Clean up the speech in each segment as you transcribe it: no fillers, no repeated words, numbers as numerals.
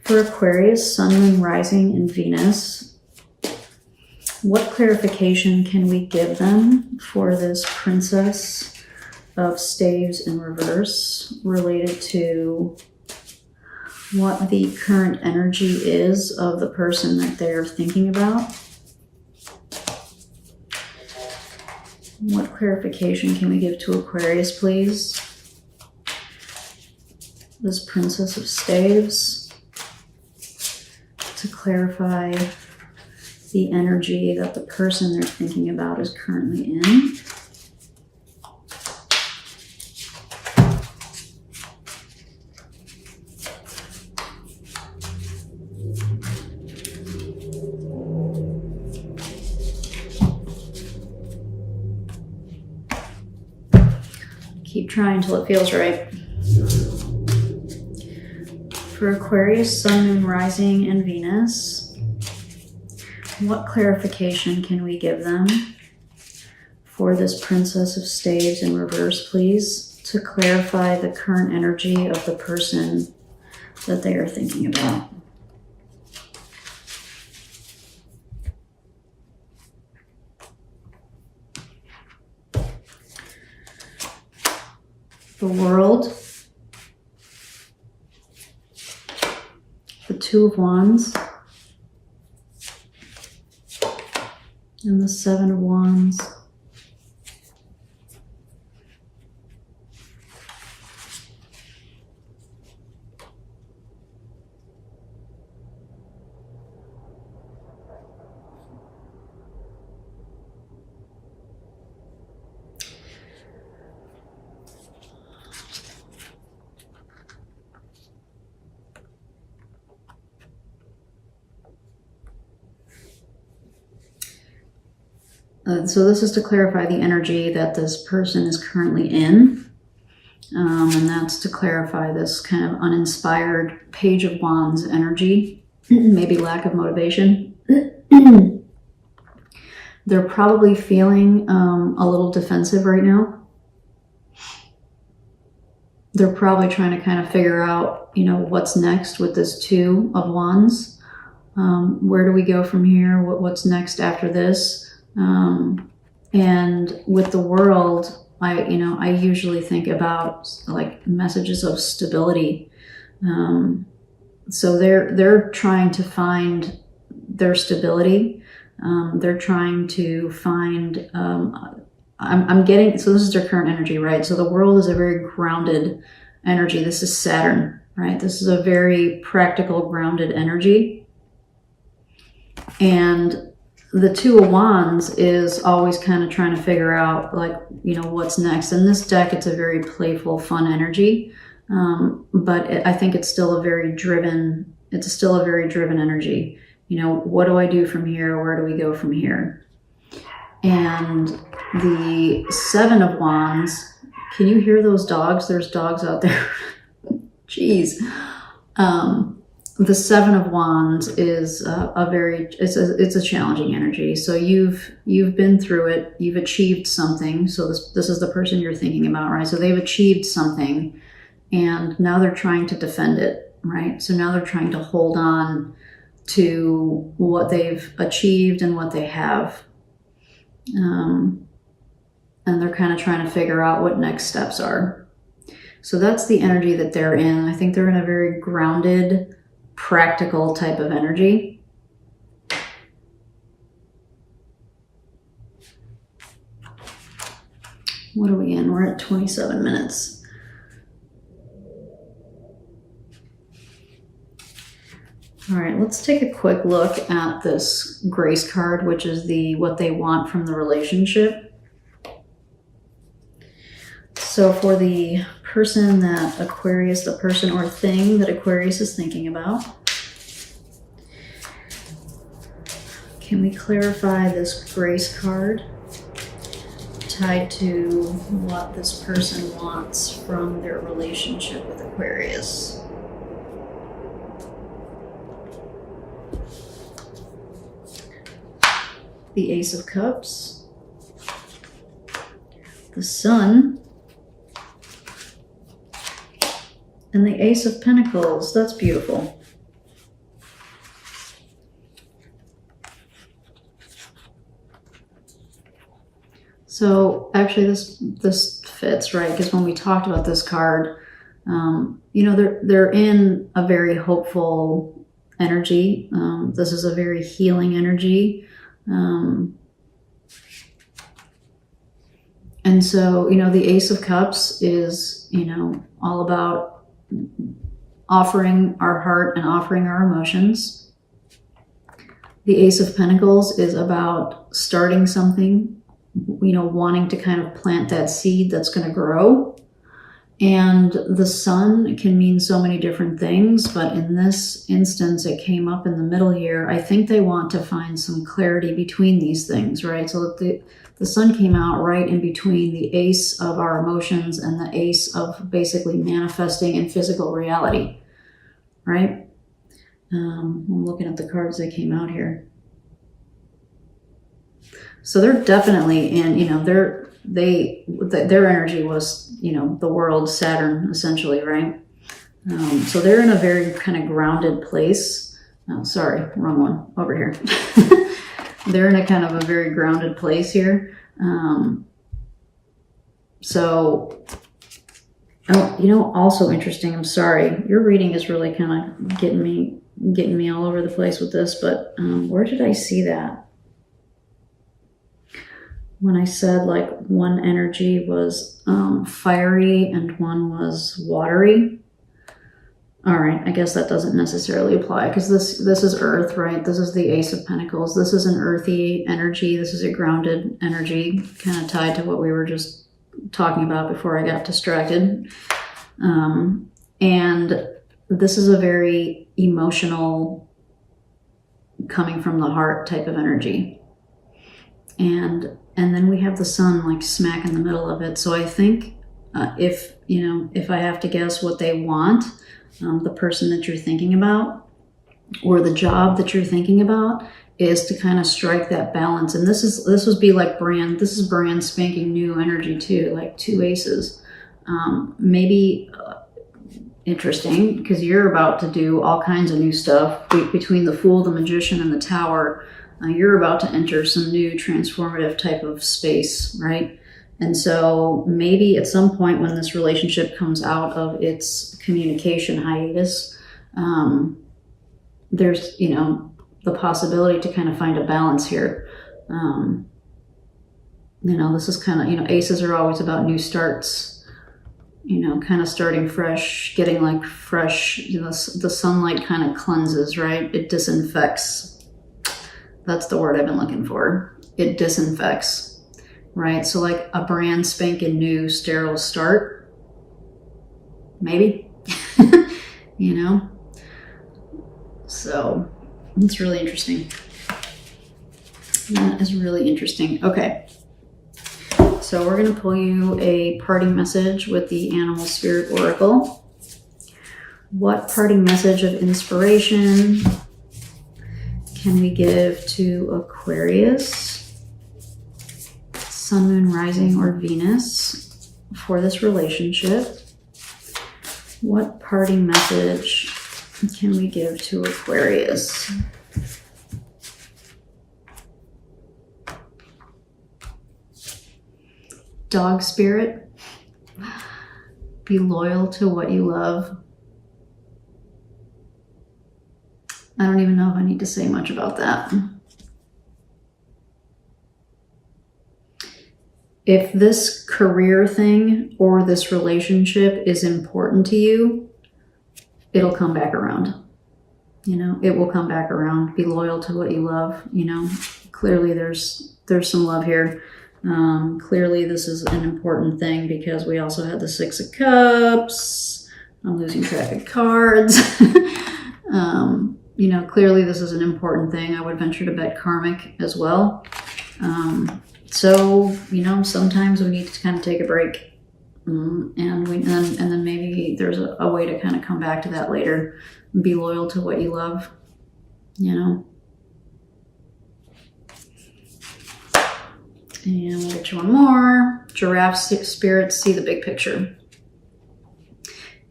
For Aquarius, Sun, Moon, Rising, and Venus, what clarification can we give them for this Princess of Staves in reverse related to what the current energy is of the person that they're thinking about? What clarification can we give to Aquarius, please? This Princess of Staves, to clarify the energy that the person they're thinking about is currently in. Keep trying till it feels right. For Aquarius, Sun, Moon, Rising, and Venus, what clarification can we give them for this Princess of Staves in reverse, please, to clarify the current energy of the person that they are thinking about? The World, the Two of Wands, and the Seven of Wands. So this is to clarify the energy that this person is currently in. And that's to clarify this kind of uninspired Page of Wands energy, maybe lack of motivation. They're probably feeling a little defensive right now. They're probably trying to kind of figure out, you know, what's next with this Two of Wands. Where do we go from here? What's next after this? And with the World, I usually think about like messages of stability. So they're trying to find their stability. They're trying to find, I'm getting, so this is their current energy, right? So the World is a very grounded energy. This is Saturn, right? This is a very practical, grounded energy. And the Two of Wands is always kind of trying to figure out, like, you know, what's next. In this deck, it's a very playful, fun energy, but I think it's still a very driven energy. You know, what do I do from here? Where do we go from here? And the Seven of Wands, can you hear those dogs? There's dogs out there. Jeez. The Seven of Wands is it's a challenging energy. So you've been through it, you've achieved something. So this is the person you're thinking about, right? So they've achieved something and now they're trying to defend it, right? So now they're trying to hold on to what they've achieved and what they have. And they're kind of trying to figure out what next steps are. So that's the energy that they're in. I think they're in a very grounded, practical type of energy. What are we in? We're at 27 minutes. All right, let's take a quick look at this Grace card, which is what they want from the relationship. So for the person that Aquarius, the person or thing that Aquarius is thinking about, can we clarify this Grace card tied to what this person wants from their relationship with Aquarius? The Ace of Cups, the Sun, and the Ace of Pentacles. That's beautiful. So actually this fits, right? Because when we talked about this card, you know, they're in a very hopeful energy. This is a very healing energy. And so, you know, the Ace of Cups is, you know, all about offering our heart and offering our emotions. The Ace of Pentacles is about starting something, you know, wanting to kind of plant that seed that's going to grow. And the Sun can mean so many different things, but in this instance, it came up in the middle here. I think they want to find some clarity between these things, right? So that the Sun came out right in between the Ace of our emotions and the Ace of basically manifesting in physical reality, right? I'm looking at the cards that came out here. So they're definitely in, you know, their energy was, you know, the world, Saturn, essentially, right? So they're in a very kind of grounded place. Oh, sorry, wrong one, over here. They're in a kind of a very grounded place here. So, oh, you know, also interesting, I'm sorry, your reading is really kind of getting me all over the place with this, but where did I see that? When I said like one energy was fiery and one was watery. All right, I guess that doesn't necessarily apply because this is Earth, right? This is the Ace of Pentacles. This is an earthy energy. This is a grounded energy, kind of tied to what we were just talking about before I got distracted. And this is a very emotional, coming from the heart type of energy. And then we have the Sun like smack in the middle of it. So I think if I have to guess what they want, the person that you're thinking about or the job that you're thinking about is to kind of strike that balance. And this would be like this is brand spanking new energy too, like two aces. Maybe interesting because you're about to do all kinds of new stuff between the Fool, the Magician, and the Tower. You're about to enter some new transformative type of space, right? And so maybe at some point when this relationship comes out of its communication hiatus, there's, you know, the possibility to kind of find a balance here. You know, this is kind of, you know, aces are always about new starts, you know, kind of starting fresh, getting like fresh, you know, the sunlight kind of cleanses, right? It disinfects. That's the word I've been looking for. It disinfects, right? So like a brand spanking new sterile start, maybe, you know? So it's really interesting. That is really interesting. Okay. So we're going to pull you a parting message with the Animal Spirit Oracle. What parting message of inspiration can we give to Aquarius, Sun, Moon, Rising, or Venus for this relationship? What parting message can we give to Aquarius? Dog spirit, be loyal to what you love. I don't even know if I need to say much about that. If this career thing or this relationship is important to you, it'll come back around. You know, it will come back around. Be loyal to what you love. You know, clearly there's some love here. Clearly this is an important thing because we also had the Six of Cups. I'm losing track of cards. You know, clearly this is an important thing. I would venture to bet karmic as well. So, you know, sometimes we need to kind of take a break. And then maybe there's a way to kind of come back to that later. Be loyal to what you love, you know. And we'll get you one more. Giraffe spirits see the big picture.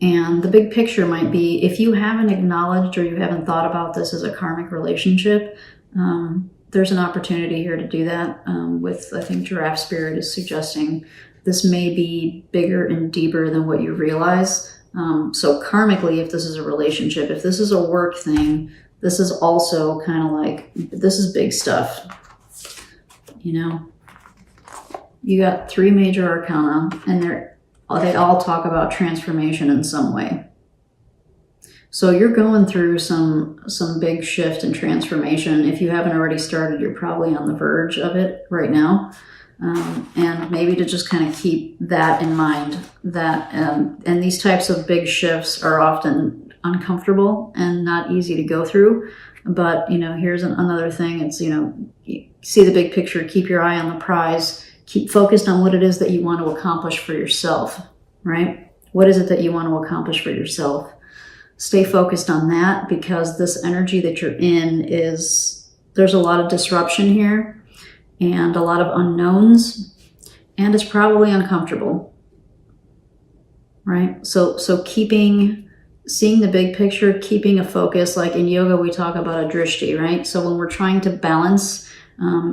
And the big picture might be, if you haven't acknowledged or you haven't thought about this as a karmic relationship, there's an opportunity here to do that. With, I think Giraffe Spirit is suggesting this may be bigger and deeper than what you realize. So karmically, if this is a relationship, if this is a work thing, this is also kind of like, this is big stuff. You know, you got 3 major arcana, and they all talk about transformation in some way. So you're going through some big shift and transformation. If you haven't already started, you're probably on the verge of it right now. And maybe to just kind of keep that in mind, that and these types of big shifts are often uncomfortable and not easy to go through. But, you know, here's another thing. It's, you know, you see the big picture, keep your eye on the prize, keep focused on what it is that you want to accomplish for yourself, right? What is it that you want to accomplish for yourself? Stay focused on that, because this energy that you're in there's a lot of disruption here and a lot of unknowns, and it's probably uncomfortable, right? So seeing the big picture, keeping a focus, like in yoga, we talk about a drishti, right? So when we're trying to balance,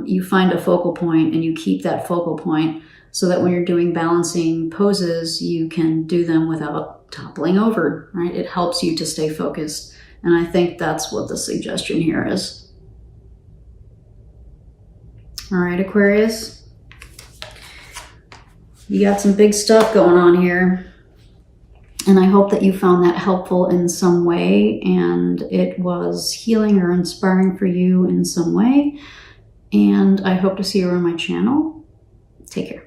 you find a focal point and you keep that focal point so that when you're doing balancing poses, you can do them without toppling over, right? It helps you to stay focused. And I think that's what the suggestion here is. All right, Aquarius, you got some big stuff going on here. And I hope that you found that helpful in some way, and it was healing or inspiring for you in some way. And I hope to see you on my channel. Take care.